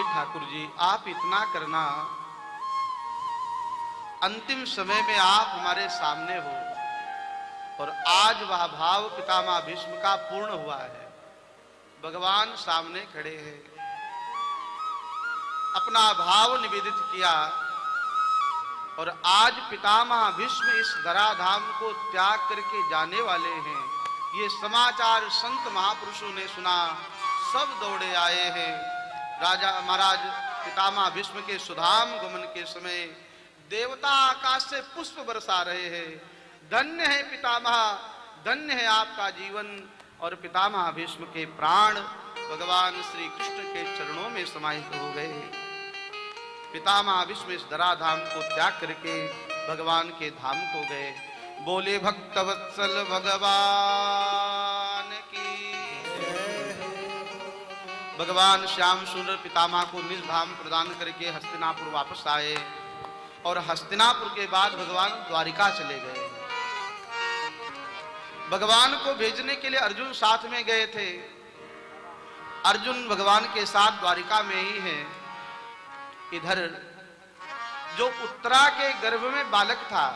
ठाकुर जी, आप इतना करना, अंतिम समय में आप हमारे सामने हो और आज वह भाव पितामह भीष्म का पूर्ण हुआ है। भगवान सामने खड़े हैं, अपना भाव निवेदित किया और आज पितामह भीष्म इस धराधाम को त्याग करके जाने वाले हैं। ये समाचार संत महापुरुषों ने सुना, सब दौड़े आए हैं। राजा महाराज पितामह भीष्म के सुधाम गमन के समय देवता आकाश से पुष्प बरसा रहे हैं। धन्य है पितामह, धन्य है आपका जीवन। और पितामह भीष्म के प्राण भगवान श्री कृष्ण के चरणों में समाहित हो गए। पितामह भीष्म इस धराधाम को त्याग करके भगवान के धाम को गए। बोले भक्तवत्सल भगवान की। भगवान श्याम सुंदर पितामह को निज धाम प्रदान करके हस्तिनापुर वापस आए और हस्तिनापुर के बाद भगवान द्वारिका चले गए। भगवान को भेजने के लिए अर्जुन साथ में गए थे। अर्जुन भगवान के साथ द्वारिका में ही है। इधर जो उत्तरा के गर्भ में बालक था,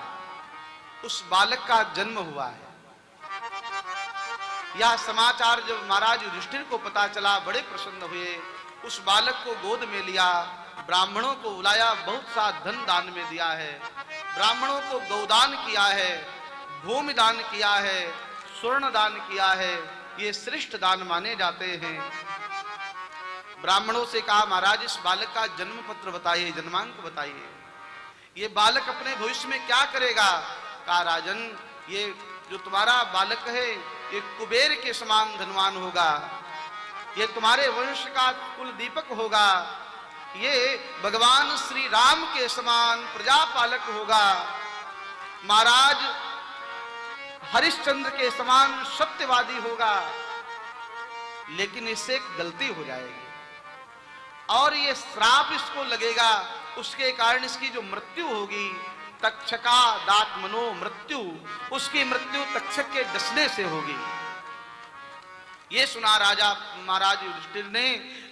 उस बालक का जन्म हुआ है। यह समाचार जब महाराज युधिष्ठिर को पता चला, बड़े प्रसन्न हुए। उस बालक को गोद में लिया, ब्राह्मणों को बुलाया, बहुत सा धन दान में दिया है। ब्राह्मणों को गौदान किया है, भूमि दान किया है, स्वर्ण दान किया है। ये श्रेष्ठ दान माने जाते हैं। ब्राह्मणों से कहा, महाराज इस बालक का जन्म पत्र बताइए, जन्मांक बताइए। ये बालक अपने भविष्य में क्या करेगा? कहा, राजन ये जो तुम्हारा बालक है ये कुबेर के समान धनवान होगा, ये तुम्हारे वंश का कुल दीपक होगा, ये भगवान श्री राम के समान प्रजापालक होगा, महाराज हरिश्चंद्र के समान सत्यवादी होगा। लेकिन इससे एक गलती हो जाएगी और ये श्राप इसको लगेगा, उसके कारण इसकी जो मृत्यु होगी, तक्षका दात्मनो मृत्यु, उसकी मृत्यु तक्षक के डसने से होगी। ये सुना राजा महाराज युधिष्ठिर ने।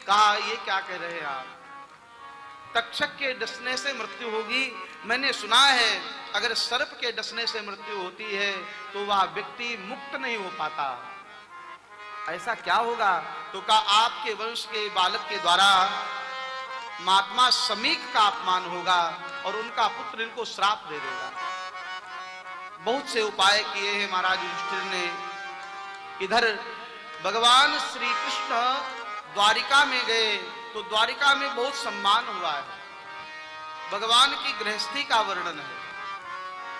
कहा, ये क्या कह रहे हैं आप? तक्षक के डसने से मृत्यु होगी? मैंने सुना है अगर सर्प के डसने से मृत्यु होती है तो वह व्यक्ति मुक्त नहीं हो पाता। ऐसा क्या होगा? तो कहा, आपके वंश के बालक के द्वारा महात्मा समीक का अपमान होगा और उनका पुत्र इनको श्राप दे देगा। बहुत से उपाय किए हैं महाराज युधिष्ठिर ने। इधर भगवान श्री कृष्ण द्वारिका में गए तो द्वारिका में बहुत सम्मान हुआ है। भगवान की गृहस्थी का वर्णन है।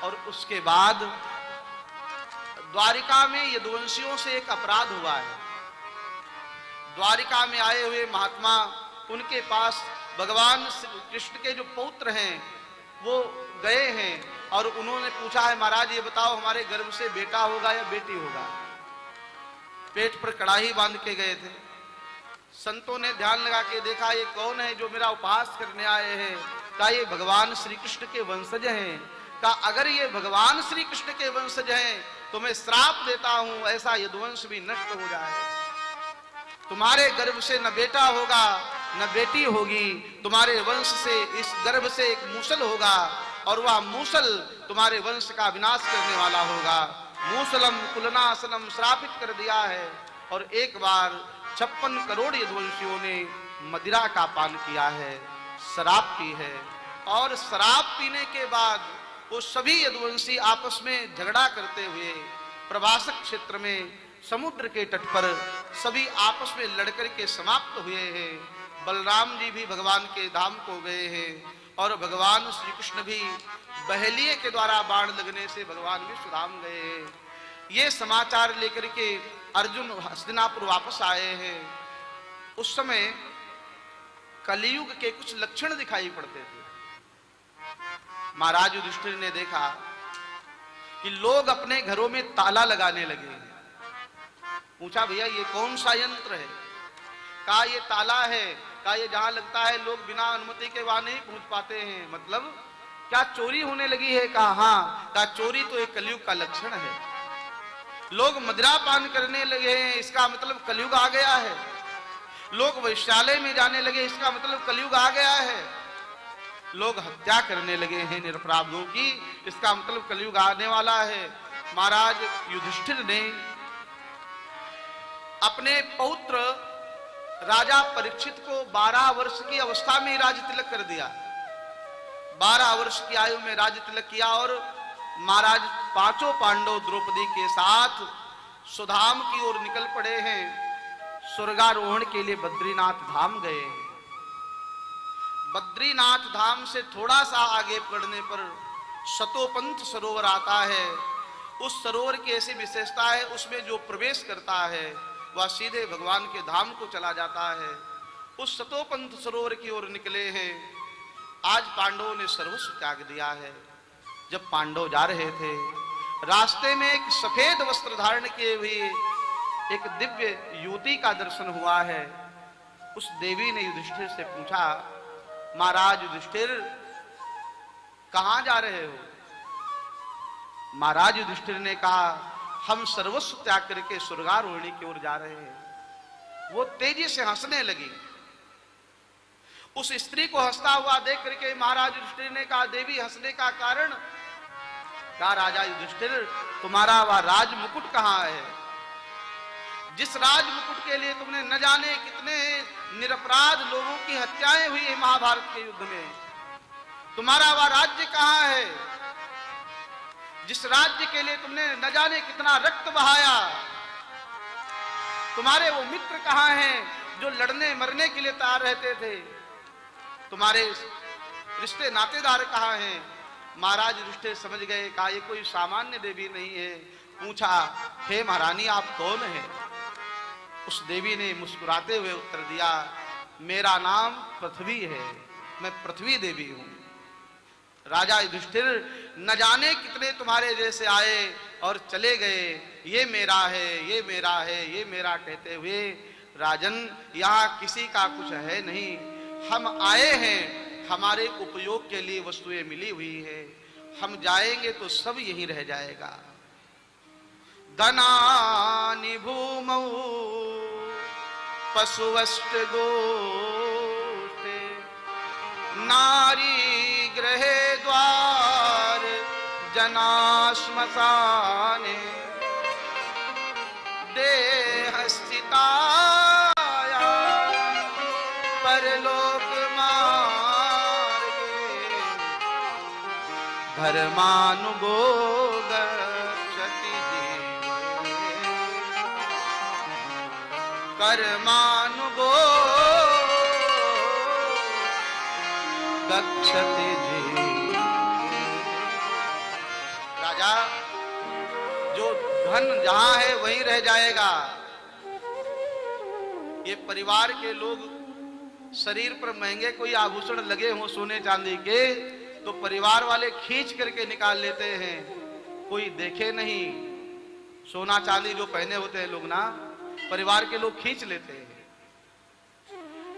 और उसके बाद द्वारिका में यदुवंशियों से एक अपराध हुआ है। द्वारिका में आए हुए महात्मा, उनके पास भगवान कृष्ण के जो पौत्र हैं वो गए हैं और उन्होंने पूछा है, महाराज ये बताओ हमारे गर्भ से बेटा होगा या बेटी होगा? पेट पर कड़ाही बांध के गए थे। संतों ने ध्यान लगा के देखा, ये कौन है जो मेरा उपहास करने आए हैं? कहा, ये भगवान श्री कृष्ण के वंशज हैं। कहा, अगर ये भगवान श्री कृष्ण के वंशज हैं तो मैं श्राप देता हूं, ऐसा यदुवंश भी नष्ट हो जाए। तुम्हारे गर्भ से न बेटा होगा न बेटी होगी, तुम्हारे वंश से, इस गर्भ से एक मूसल होगा और वह मूसल तुम्हारे वंश का विनाश करने वाला होगा। मूसलम कुलनासनम श्रापित कर दिया है। और एक बार 56 करोड़ यदुवंशियों ने मदिरा का पान किया है, शराब पी है। और शराब पीने के बाद वो सभी यदुवंशी आपस में झगड़ा करते हुए प्रवासक क्षेत्र में समुद्र के तट पर सभी आपस में लड़कर के समाप्त हुए हैं। बलराम जी भी भगवान के धाम को गए हैं और भगवान श्री कृष्ण भी बहेलिये के द्वारा बाण लगने से भगवान विश्वधाम गए हैं। ये समाचार लेकर के अर्जुन हस्तिनापुर वापस आए हैं। उस समय कलियुग के कुछ लक्षण दिखाई पड़ते थे। महाराज युधिष्ठिर ने देखा कि लोग अपने घरों में ताला लगाने लगे हैं। पूछा, भैया ये कौन सा यंत्र है? कहा, ये ताला है। कहा, ये जहां लगता है लोग बिना अनुमति के वहां नहीं पहुंच पाते हैं। मतलब क्या चोरी होने लगी है? कहा हाँ। कहा चोरी तो एक कलयुग का लक्षण है। लोग मदिरा पान करने लगे हैं, इसका मतलब कलयुग आ गया है। लोग वैश्यालय में जाने लगे, इसका मतलब कलयुग आ गया है। लोग हत्या करने लगे हैं निरपराधों की, इसका मतलब कलयुग आने वाला है। महाराज युधिष्ठिर ने अपने पौत्र राजा परीक्षित को 12 वर्ष की अवस्था में राज तिलक कर दिया। 12 वर्ष की आयु में राज तिलक किया और महाराज पांचों पांडव द्रौपदी के साथ सुधाम की ओर निकल पड़े हैं। स्वर्गारोहण के लिए बद्रीनाथ धाम गए। बद्रीनाथ धाम से थोड़ा सा आगे पड़ने पर शतोपंथ सरोवर आता है। उस सरोवर की ऐसी विशेषता है, उसमें जो प्रवेश करता है वह सीधे भगवान के धाम को चला जाता है। उस शतोपंथ सरोवर की ओर निकले हैं। आज पांडवों ने सर्वस्व त्याग दिया है। जब पांडव जा रहे थे, रास्ते में एक सफेद वस्त्र धारण किए हुए एक दिव्य युवती का दर्शन हुआ है। उस देवी ने युधिष्ठिर से पूछा, महाराज युधिष्ठिर कहां जा रहे हो? महाराज युधिष्ठिर ने कहा, हम सर्वस्व त्याग करके स्वर्गारोहणी की ओर जा रहे हैं। वो तेजी से हंसने लगी। उस स्त्री को हंसता हुआ देख करके महाराज युधिष्ठिर ने कहा, देवी हंसने का कारण? कहा, राजा युधिष्ठिर तुम्हारा वह राज मुकुट कहां है? जिस राज मुकुट के लिए तुमने न जाने कितने निरपराध लोगों की हत्याएं हुई है महाभारत के युद्ध में, तुम्हारा वह राज्य कहां है? जिस राज्य के लिए तुमने न जाने कितना रक्त बहाया, तुम्हारे वो मित्र कहां हैं जो लड़ने मरने के लिए तैयार रहते थे? तुम्हारे रिश्ते नातेदार कहां हैं? महाराज युधिष्ठिर समझ गए। कहा, ये कोई सामान्य देवी नहीं है। पूछा, हे महारानी आप कौन हैं? उस देवी ने मुस्कुराते हुए उत्तर दिया, मेरा नाम पृथ्वी है, मैं पृथ्वी देवी हूं। राजा युधिष्ठिर न जाने कितने तुम्हारे जैसे आए और चले गए, ये मेरा है, ये मेरा है, ये मेरा कहते हुए, राजन यहाँ किसी का कुछ है नहीं। हम आए हैं, हमारे उपयोग के लिए वस्तुएं मिली हुई है, हम जाएंगे तो सब यहीं रह जाएगा। धनानि भूमौ पशुवष्ट गोष्ठे नारी गृहे द्वार जना श्मशाने देह स्थिताया परलोक मार्गे धर्मानुगो गच्छति जीवे कर्मानुगो गच्छति जीवे। राजा, जो धन जहां है वहीं रह जाएगा। ये परिवार के लोग शरीर पर महंगे कोई आभूषण लगे हों सोने चांदी के, तो परिवार वाले खींच करके निकाल लेते हैं, कोई देखे नहीं। सोना चांदी जो पहने होते हैं लोग ना, परिवार के लोग खींच लेते हैं।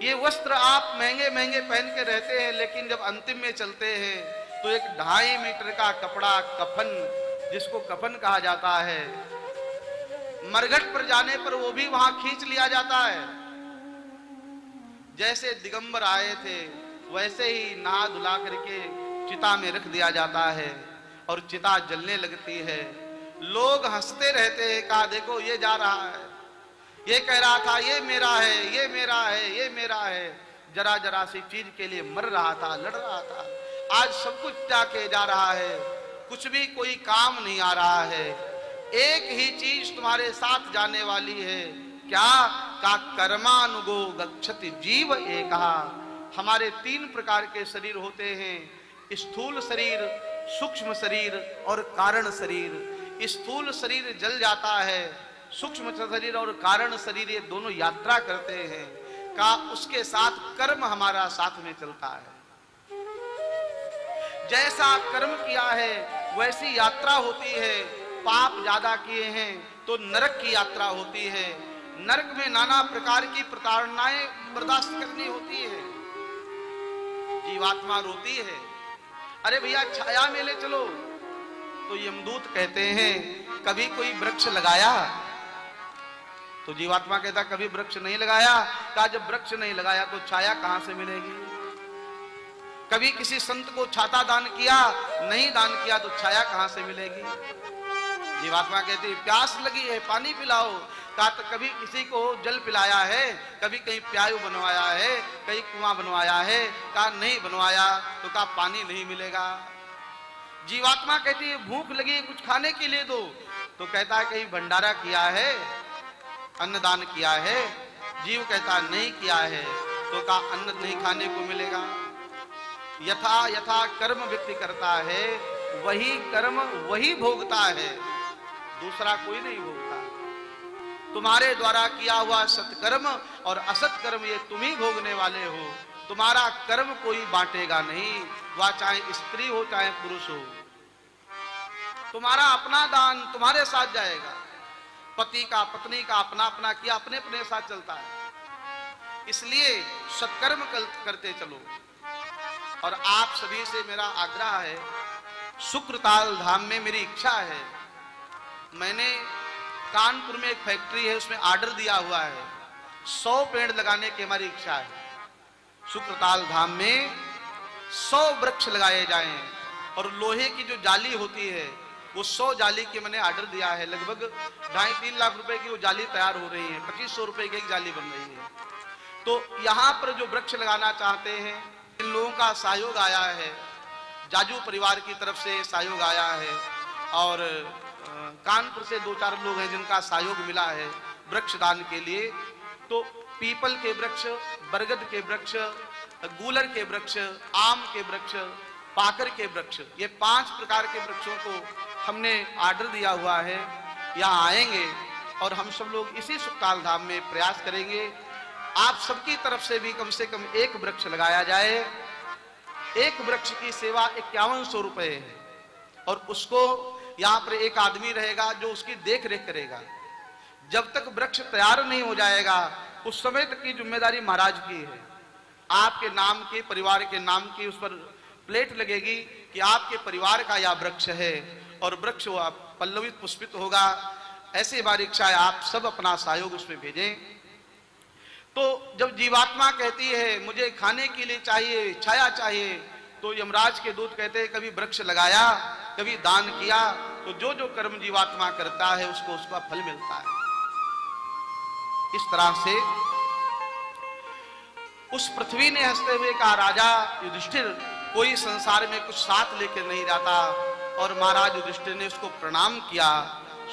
ये वस्त्र आप महंगे महंगे पहन के रहते हैं, लेकिन जब अंतिम में चलते हैं तो एक 2.5 मीटर का कपड़ा कफन, जिसको कफन कहा जाता है, मरघट पर जाने पर वो भी वहां खींच लिया जाता है। जैसे दिगंबर आए थे वैसे ही नहा धुला करके चिता में रख दिया जाता है और चिता जलने लगती है। लोग हंसते रहते हैं, कहा देखो ये जा रहा है, ये कह रहा था ये मेरा है, ये मेरा है, ये मेरा है। जरा जरा सी चीज के लिए मर रहा था, लड़ रहा था, आज सब कुछ त्याग के जा रहा है, कुछ भी कोई काम नहीं आ रहा है। एक ही चीज तुम्हारे साथ जाने वाली है, क्या? का कर्मानुगो गच्छति जीव एकहा। हमारे 3 प्रकार के शरीर होते हैं, स्थूल शरीर, सूक्ष्म शरीर और कारण शरीर। स्थूल शरीर जल जाता है, सूक्ष्म शरीर और कारण शरीर ये दोनों यात्रा करते हैं। का उसके साथ कर्म हमारा साथ में चलता है। जैसा कर्म किया है वैसी यात्रा होती है। पाप ज्यादा किए हैं तो नरक की यात्रा होती है। नरक में नाना प्रकार की प्रताड़नाएं बर्दाश्त करनी होती है, जीवात्मा रोती है। अरे भैया छाया में ले चलो। तो यमदूत कहते हैं कभी कोई वृक्ष लगाया? तो जीवात्मा कहता कभी वृक्ष नहीं लगाया। कहा जब वृक्ष नहीं लगाया तो छाया कहां से मिलेगी? कभी किसी संत को छाता दान किया? नहीं दान किया तो छाया कहां से मिलेगी? जीवात्मा कहती प्यास लगी है पानी पिलाओ। कहा तो कभी किसी को जल पिलाया है? कभी कहीं प्यायु बनवाया है? कहीं कुआं बनवाया है? कहा नहीं बनवाया। तो कहा पानी नहीं मिलेगा। जीवात्मा कहती है भूख लगी है कुछ खाने के लिए दो। तो कहता है कहीं भंडारा किया है, अन्नदान किया है? जीव कहता नहीं किया है। तो कहा अन्न नहीं खाने को मिलेगा। यथा यथा कर्म व्यक्ति करता है वही कर्म वही भोगता है, दूसरा कोई नहीं भोगता। तुम्हारे द्वारा किया हुआ सत्कर्म और असत कर्म ये तुम ही भोगने वाले हो। तुम्हारा कर्म कोई बांटेगा नहीं, वह चाहे स्त्री हो चाहे पुरुष हो। तुम्हारा अपना दान तुम्हारे साथ जाएगा। पति का पत्नी का अपना अपना किया अपने अपने साथ चलता है। इसलिए सत्कर्म करते चलो। और आप सभी से मेरा आग्रह है, शुक्रताल धाम में मेरी इच्छा है, मैंने कानपुर में एक फैक्ट्री है उसमें ऑर्डर दिया हुआ है, 100 पेड़ लगाने की हमारी इच्छा है। शुक्रताल धाम में 100 वृक्ष लगाए जाएं और लोहे की जो जाली होती है वो 100 जाली के मैंने ऑर्डर दिया है। लगभग 2.5-3 लाख रुपए की वो जाली तैयार हो रही है, 2500 रुपए की एक जाली बन रही है। तो यहाँ पर जो वृक्ष लगाना चाहते हैं इन लोगों का सहयोग आया है, जाजू परिवार की तरफ से सहयोग आया है और कानपुर से 2-4 लोग हैं जिनका सहयोग मिला है वृक्ष दान के लिए। तो पीपल के वृक्ष, बरगद के वृक्ष, गूलर के वृक्ष, आम के वृक्ष, पाकर के वृक्ष, ये 5 प्रकार के वृक्षों को हमने ऑर्डर दिया हुआ है। यहाँ आएंगे और हम सब लोग इसी सुखताल धाम में प्रयास करेंगे आप सबकी तरफ से कम एक वृक्ष लगाया जाए। एक वृक्ष की सेवा 5100 रुपए है और उसको यहाँ पर एक आदमी रहेगा जो उसकी देख रेख करेगा। जब तक वृक्ष तैयार नहीं हो जाएगा उस समय तक की जिम्मेदारी महाराज की है। आपके नाम के, परिवार के नाम की उस पर प्लेट लगेगी कि आपके परिवार का यह वृक्ष है और वृक्ष पल्लवित पुष्पित होगा। ऐसी हमारी इच्छा है, आप सब अपना सहयोग उसमें भेजें। तो जब जीवात्मा कहती है मुझे खाने के लिए चाहिए, छाया चाहिए, तो यमराज के दूत कहते हैं कभी वृक्ष लगाया, कभी दान किया, तो जो जो कर्म जीवात्मा करता है उसको उसका फल मिलता है। इस तरह से उस पृथ्वी ने हंसते हुए कहा राजा युधिष्ठिर कोई संसार में कुछ साथ लेकर नहीं जाता। और महाराज युधिष्ठिर ने उसको प्रणाम किया,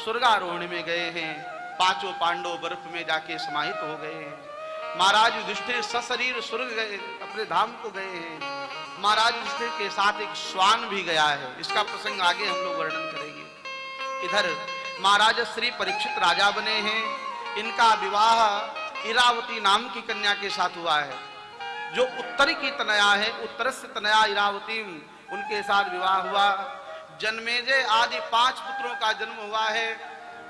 स्वर्गारोहण में गए हैं। 5 पांडव बर्फ में जाके समाहित हो गए हैं। महाराज युधिष्ठिर सशरीर स्वर्ग गए, अपने धाम को गए हैं। महाराज युधिष्ठिर के साथ एक श्वान भी गया है, इसका प्रसंग आगे हम लोग वर्णन करेंगे। इधर महाराज श्री परीक्षित राजा बने हैं। इनका विवाह इरावती नाम की कन्या के साथ हुआ है, जो उत्तर की तनया है। उत्तरस्य तनया इरावती, उनके साथ विवाह हुआ। जन्मेजय आदि 5 पुत्रों का जन्म हुआ है।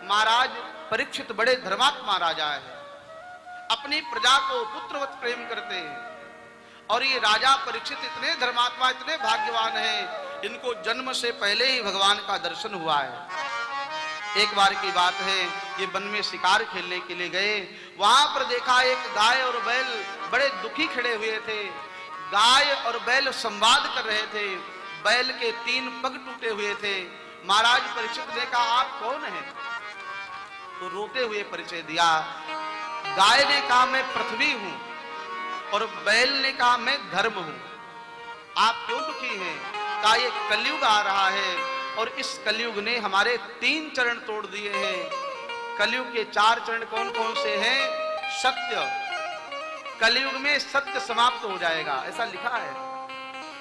महाराज परीक्षित बड़े धर्मात्मा राजा है, अपनी प्रजा को पुत्रवत प्रेम करते हैं। और ये राजा परीक्षित इतने धर्मात्मा, इतने भाग्यवान हैं, इनको जन्म से पहले ही भगवान का दर्शन हुआ है। एक बार की बात है, ये वन में शिकार खेलने के लिए गए। वहां पर देखा एक गाय और बैल बड़े दुखी खड़े हुए थे। गाय और बैल संवाद कर रहे थे। बैल के 3 पग टूटे हुए थे। महाराज परीक्षित ने कहा आप कौन हैं? तो रोते हुए परिचय दिया। गाय ने कहा मैं पृथ्वी हूं और बैल ने कहा मैं धर्म हूं। आप क्यों दुखी हैं? कहा ये कलयुग आ रहा है और इस कलयुग ने हमारे 3 चरण तोड़ दिए हैं। कलयुग के 4 चरण कौन कौन से हैं? सत्य, कलयुग में सत्य समाप्त हो जाएगा, ऐसा लिखा है।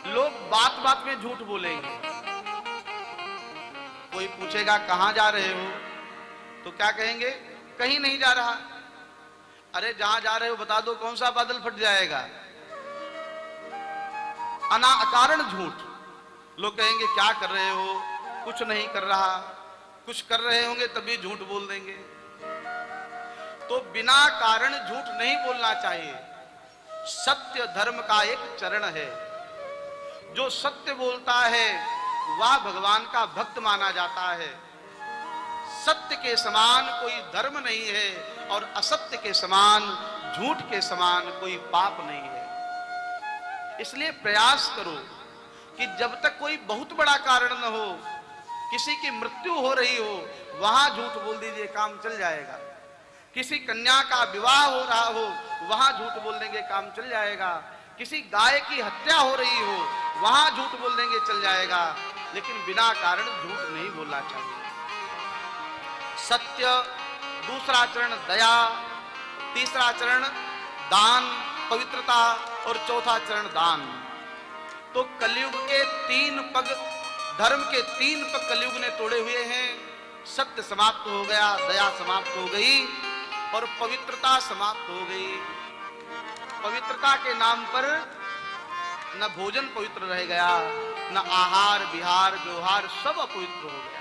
लोग बात बात में झूठ बोलेंगे। कोई पूछेगा कहां जा रहे हो, तो क्या कहेंगे? कहीं नहीं जा रहा। अरे जहां जा रहे हो बता दो, कौन सा बादल फट जाएगा? अनाकारण झूठ। लोग कहेंगे क्या कर रहे हो? कुछ नहीं कर रहा। कुछ कर रहे होंगे तभी झूठ बोल देंगे। तो बिना कारण झूठ नहीं बोलना चाहिए। सत्य धर्म का एक चरण है, जो सत्य बोलता है वह भगवान का भक्त माना जाता है। सत्य के समान कोई धर्म नहीं है और असत्य के समान, झूठ के समान कोई पाप नहीं है। इसलिए प्रयास करो कि जब तक कोई बहुत बड़ा कारण न हो, किसी की मृत्यु हो रही हो, वहां झूठ बोल दीजिए, काम चल जाएगा। किसी कन्या का विवाह हो रहा हो, वहां झूठ बोल देंगे, काम चल जाएगा। किसी गाय की हत्या हो रही हो, वहां झूठ बोल देंगे, चल जाएगा। लेकिन बिना कारण झूठ नहीं बोलना चाहिए। सत्य, दूसरा चरण दया, तीसरा चरण दान, पवित्रता, और चौथा चरण दान। तो कलयुग के 3 पग, धर्म के 3 पग कलयुग ने तोड़े हुए हैं। सत्य समाप्त हो गया, दया समाप्त हो गई और पवित्रता समाप्त हो गई। पवित्रता के नाम पर न भोजन पवित्र रह गया, न आहार विहार व्यवहार सब अपवित्र हो गया।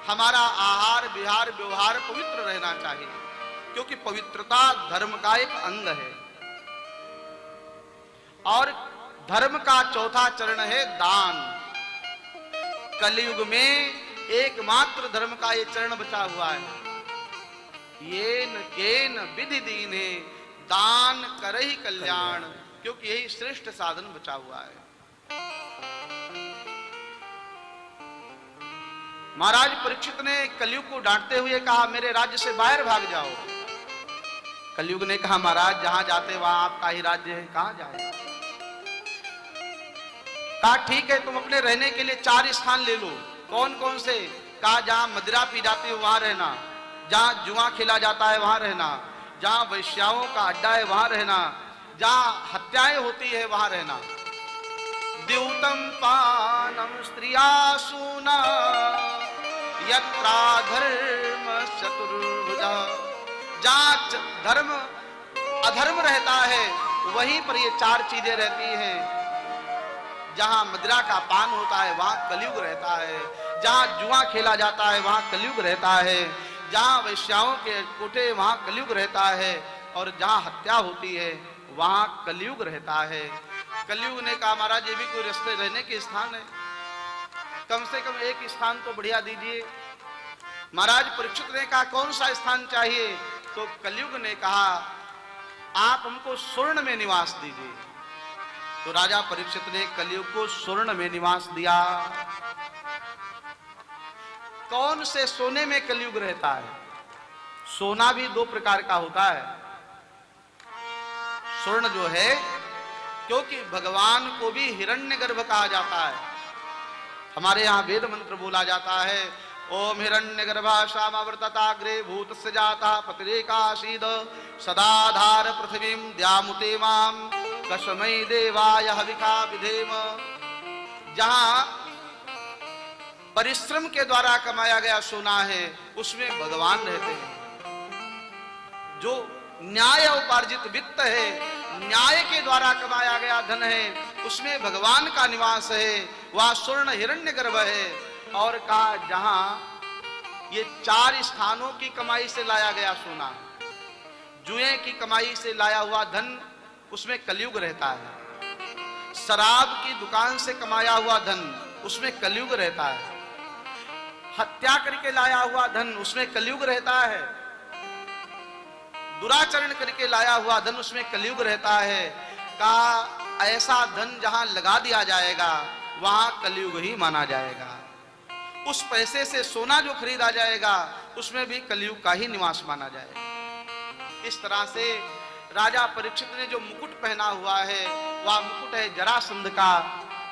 हमारा आहार विहार व्यवहार पवित्र रहना चाहिए, क्योंकि पवित्रता धर्म का एक अंग है। और धर्म का चौथा चरण है दान। कलयुग में एकमात्र धर्म का ये चरण बचा हुआ है। येन केन विधि दीने दान करहि कल्याण, क्योंकि यही श्रेष्ठ साधन बचा हुआ है। महाराज परीक्षित ने कलयुग को डांटते हुए कहा, मेरे राज्य से बाहर भाग जाओ। कलयुग ने कहा, महाराज जहां जाते वहां आपका ही राज्य है, कहां जाए। कहा ठीक है, तुम अपने रहने के लिए 4 स्थान ले लो। कौन कौन से? कहा जहां मदिरा पी जाती है वहां रहना, जहां जुआ खेला जाता है वहां रहना, जहां वैश्याओं का अड्डा है वहां रहना, जहां हत्याएं होती है वहां रहना। द्यूतम पानम स्त्रियासूना यत्रा धर्म चतुर्भुजा, जहां धर्म अधर्म रहता है वहीं पर ये 4 चीजें रहती हैं। जहां मदिरा का पान होता है वहां कलयुग रहता है, जहां जुआ खेला जाता है वहां कलयुग रहता है, जहां वैश्याओं के कोठे वहां कलयुग रहता है, और जहां हत्या होती है वहां कलयुग रहता है। कलयुग ने कहा, महाराज ये भी कोई रास्ते रहने के स्थान है, कम से कम एक स्थान तो बढ़िया दीजिए। महाराज परीक्षित ने कहा, कौन सा स्थान चाहिए? तो कलयुग ने कहा, आप हमको स्वर्ण में निवास दीजिए। तो राजा परीक्षित ने कलयुग को स्वर्ण में निवास दिया। कौन से सोने में कलयुग रहता है? सोना भी 2 प्रकार का होता है। स्वर्ण जो है, क्योंकि भगवान को भी हिरण्यगर्भ कहा जाता है। हमारे यहाँ वेद मंत्र बोला जाता है, ओम हिरण्यगर्भा श्यामावर्तताग्रे भूतस्य जाता पतिरेकासीद सदाधार पृथ्वीं द्यामुते माम कस्मै देवाय हविका विधेम। जहां परिश्रम के द्वारा कमाया गया सोना है उसमें भगवान रहते हैं। जो न्याय उपार्जित वित्त है, न्याय के द्वारा कमाया गया धन है, उसमें भगवान का निवास है, वह स्वर्ण हिरण्यगर्भ है। और कहा जहां ये 4 स्थानों की कमाई से लाया गया सोना, जुए की कमाई से लाया हुआ धन, उसमें कलयुग रहता है। शराब की दुकान से कमाया हुआ धन, उसमें कलयुग रहता है। हत्या करके लाया हुआ धन, उसमें कलयुग रहता है। दुराचरण करके लाया हुआ धन, उसमें कलयुग रहता है। का ऐसा धन जहां लगा दिया जाएगा वहां कलयुग ही माना जाएगा। उस पैसे से सोना जो खरीदा जाएगा उसमें भी कलयुग का ही निवास माना जाएगा। इस तरह से राजा परीक्षित ने जो मुकुट पहना हुआ है वह मुकुट है जरासंध का,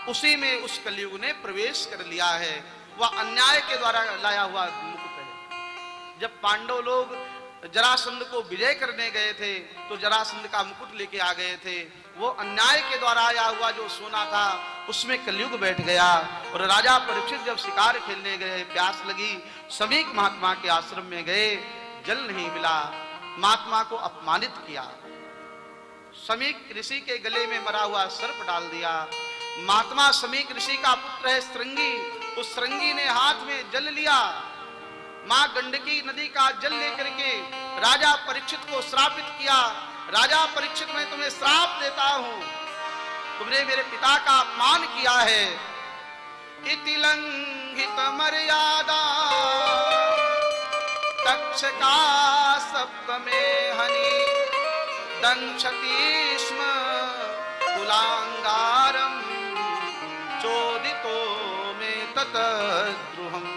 उसी में उस कलयुग ने प्रवेश कर लिया है। वह अन्याय के द्वारा लाया हुआ मुकुट है। जब पांडव लोग जरासंध को विजय करने गए थे तो जरासंध का मुकुट लेके आ गए थे। वो अन्याय के द्वारा आया हुआ जो सोना था उसमें कलयुग बैठ गया। और राजा परीक्षित जब शिकार खेलने गए, प्यास लगी, समीक महात्मा के आश्रम में गए, जल नहीं मिला, महात्मा को अपमानित किया। समीक ऋषि के गले में मरा हुआ सर्प डाल दिया। महात्मा समीक ऋषि का पुत्र है श्रृंगी, उस श्रृंगी ने हाथ में जल लिया, मां गंडकी नदी का जल लेकर के राजा परीक्षित को श्रापित किया। राजा परीक्षित, मैं तुम्हें श्राप देता हूं, तुमने मेरे पिता का अपमान किया है। इति लंघित मर्यादा तक्षका सप्तमे हनि दंशति स्म कुलांगारम चोदितो में ततद्रुहम्।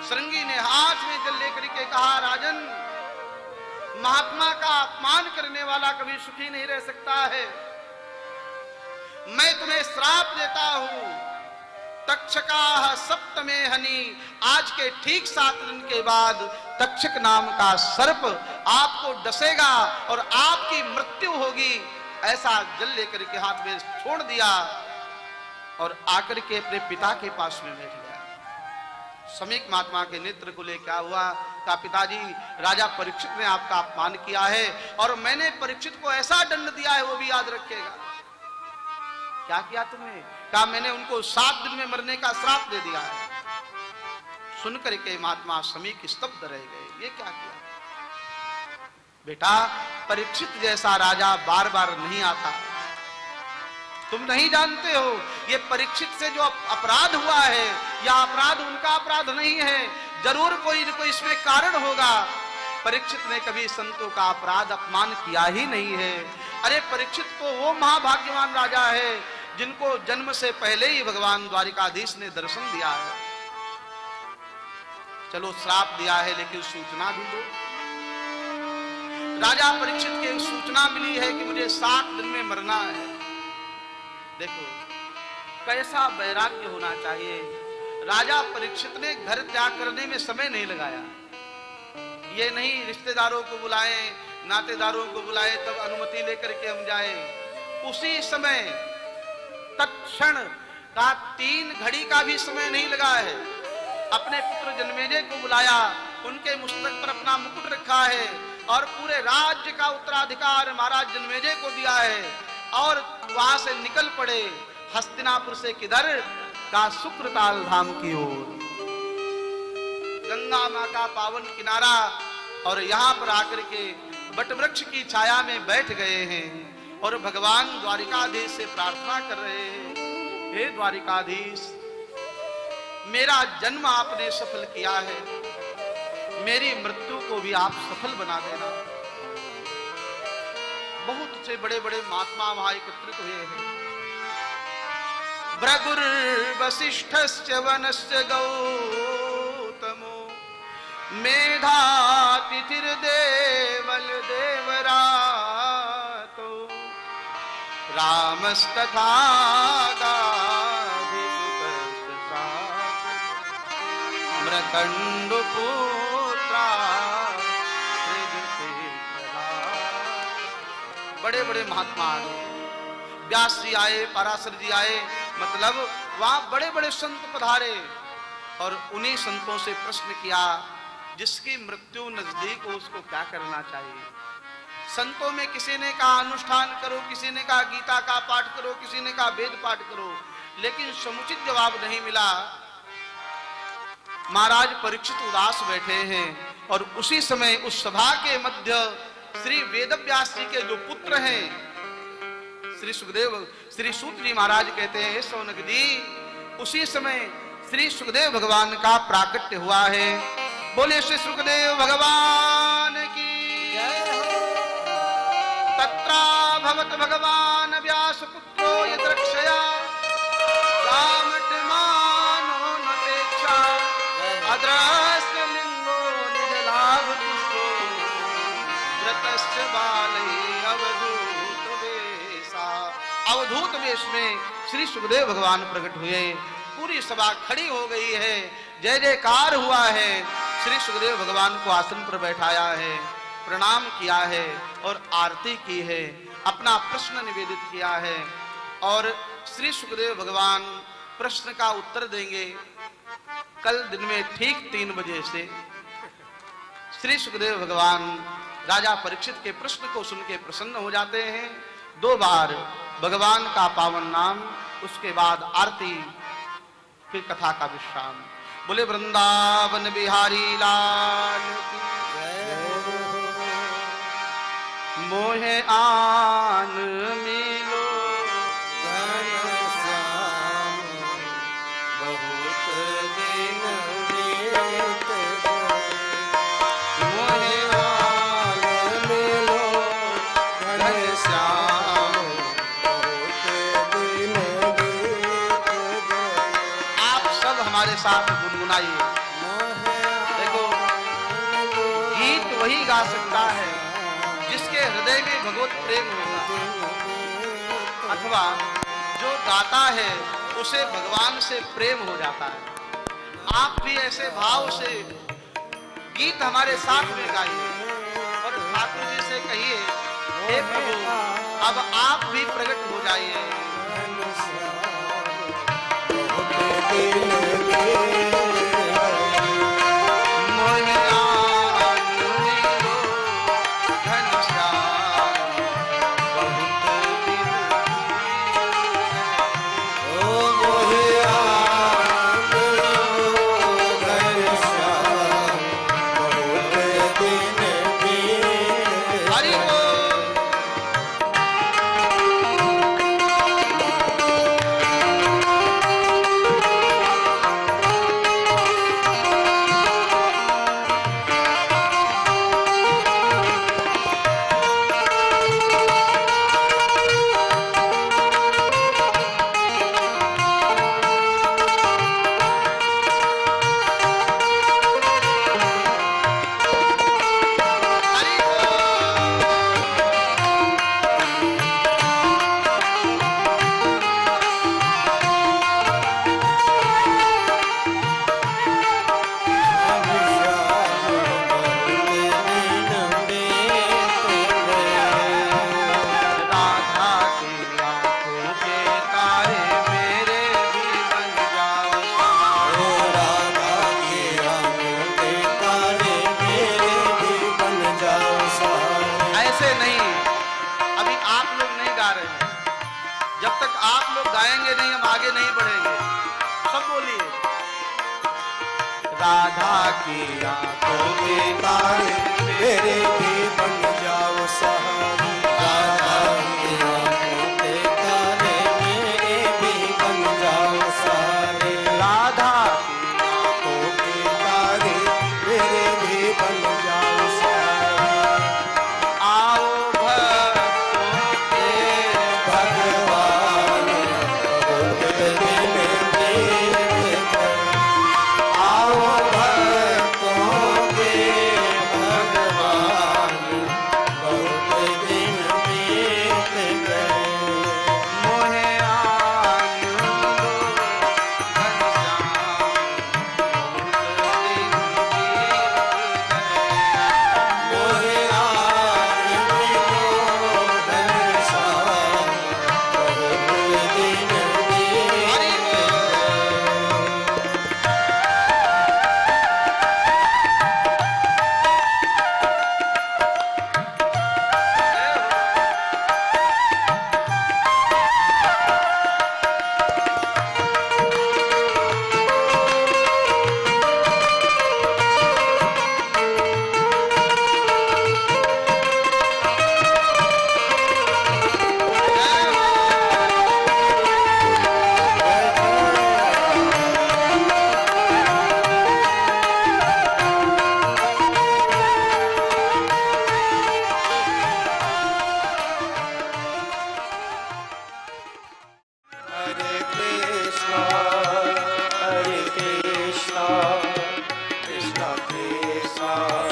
श्रृंगी ने हाथ में जल लेकर के कहा, राजन, महात्मा का अपमान करने वाला कभी सुखी नहीं रह सकता है। मैं तुम्हें श्राप देता हूं, तक्षका सप्तमे हनि, आज के ठीक 7 दिन के बाद तक्षक नाम का सर्प आपको डसेगा और आपकी मृत्यु होगी। ऐसा जल लेकर के हाथ में छोड़ दिया और आकर के अपने पिता के पास में बैठ गया। समीक महात्मा के नेत्र को ले क्या हुआ, कहा, पिताजी, राजा परीक्षित ने आपका अपमान किया है और मैंने परीक्षित को ऐसा दंड दिया है, वो भी याद रखेगा। क्या किया तुमने? कहा, मैंने उनको 7 दिन में मरने का श्राप दे दिया है। सुनकर के महात्मा समीक स्तब्ध रह गए। ये क्या किया? बेटा, परीक्षित जैसा राजा बार बार नहीं आता। तुम नहीं जानते हो, ये परीक्षित से जो अपराध हुआ है, या अपराध उनका अपराध नहीं है, जरूर कोई न कोई इसमें कारण होगा। परीक्षित ने कभी संतों का अपराध अपमान किया ही नहीं है। अरे परीक्षित तो वो महाभाग्यवान राजा है जिनको जन्म से पहले ही भगवान द्वारिकाधीश ने दर्शन दिया है। चलो, श्राप दिया है लेकिन सूचना भी दो। राजा परीक्षित की सूचना मिली है कि मुझे 7 दिन में मरना है। देखो कैसा वैराग्य होना चाहिए। राजा परीक्षित ने घर त्याग करने में समय नहीं लगाया। ये नहीं रिश्तेदारों को बुलाए, नातेदारों को बुलाए, तब अनुमति लेकर के हम जाए। उसी समय तत्क्षण का 3 घड़ी का भी समय नहीं लगा है। अपने पुत्र जन्मेजय को बुलाया, उनके मस्तक पर अपना मुकुट रखा है और पूरे राज्य का उत्तराधिकार महाराज जन्मेजय को दिया है और वहां से निकल पड़े हस्तिनापुर से किधर का शुक्रताल धाम की ओर। गंगा मां का पावन किनारा, और यहाँ पर आकर के बटवृक्ष की छाया में बैठ गए हैं और भगवान द्वारिकाधीश से प्रार्थना कर रहे हैं, हे द्वारिकाधीश, मेरा जन्म आपने सफल किया है, मेरी मृत्यु को भी आप सफल बना देना। बहुत से बड़े बड़े महात्मा वहां एकत्रित हुए हैं। भृगुर्वसिष्ठश्च वनश्च गौतमो मेधातिथिर्देवल देवरातो रामस्तथा गाधिसुतश्च मृकण्डपुत्रा। बड़े बड़े महात्मा आए, व्यास जी आए, पराशर जी आए, मतलब वहां बड़े बड़े संत पधारे और उन्हीं संतों से प्रश्न किया, जिसकी मृत्यु नजदीक हो उसको क्या करना चाहिए। संतों में किसी ने कहा अनुष्ठान करो, किसी ने कहा गीता का पाठ करो, किसी ने कहा वेद पाठ करो, लेकिन समुचित जवाब नहीं मिला। महाराज परीक्षित उदास बैठे हैं और उसी समय उस सभा के मध्य श्री वेदव्यास जी के जो पुत्र हैं श्री सुखदेव, श्री सूत जी महाराज कहते हैं, हे सौनक जी, उसी समय श्री सुखदेव भगवान का प्राकट्य हुआ है। बोले श्री सुखदेव भगवान की जय हो। तत्रा भवत भगवान व्यास पुत्रो यद्रक्षया रामटमानो नपेक्षा अद्रस्य लिंगो निजलाभ पुष्पो व्रतश्च बाले अवधूत वेशा। अवधूत वेश में श्री सुखदेव भगवान प्रकट हुए। पूरी सभा खड़ी हो गई है, जय जयकार हुआ है। श्री सुखदेव भगवान को आसन पर बैठाया है, प्रणाम किया है और आरती की है, अपना प्रश्न निवेदित किया है। और श्री सुखदेव भगवान प्रश्न का उत्तर देंगे कल दिन में ठीक 3 बजे से। श्री सुखदेव भगवान राजा परीक्षित के प्रश्न को सुन के प्रसन्न हो जाते हैं। 2 बार भगवान का पावन नाम, उसके बाद आरती, फिर कथा का विश्राम। बोले वृंदावन बिहारी लाल की जय। मोहे आन मिलो हमारे साथ गुनगुनाइए। देखो, गीत वही गा सकता है जिसके हृदय में भगवत प्रेम होगा, अथवा जो गाता है उसे भगवान से प्रेम हो जाता है। आप भी ऐसे भाव से गीत हमारे साथ में गाइए और ठाकुर जी से कहिए, हे प्रभु, अब आप भी प्रकट हो जाइए। जब तक आप लोग गाएंगे नहीं, हम आगे नहीं बढ़ेंगे। सब बोलिए, राधा की आंखों के तारे मेरे भी बन जाओ सहारे। राधा की आंखों के तारे मेरे भी बन जाओ सहारे। राधा की आंखों के तारे मेरे भी बन जाओ सहारे। आओ Krishna Krishna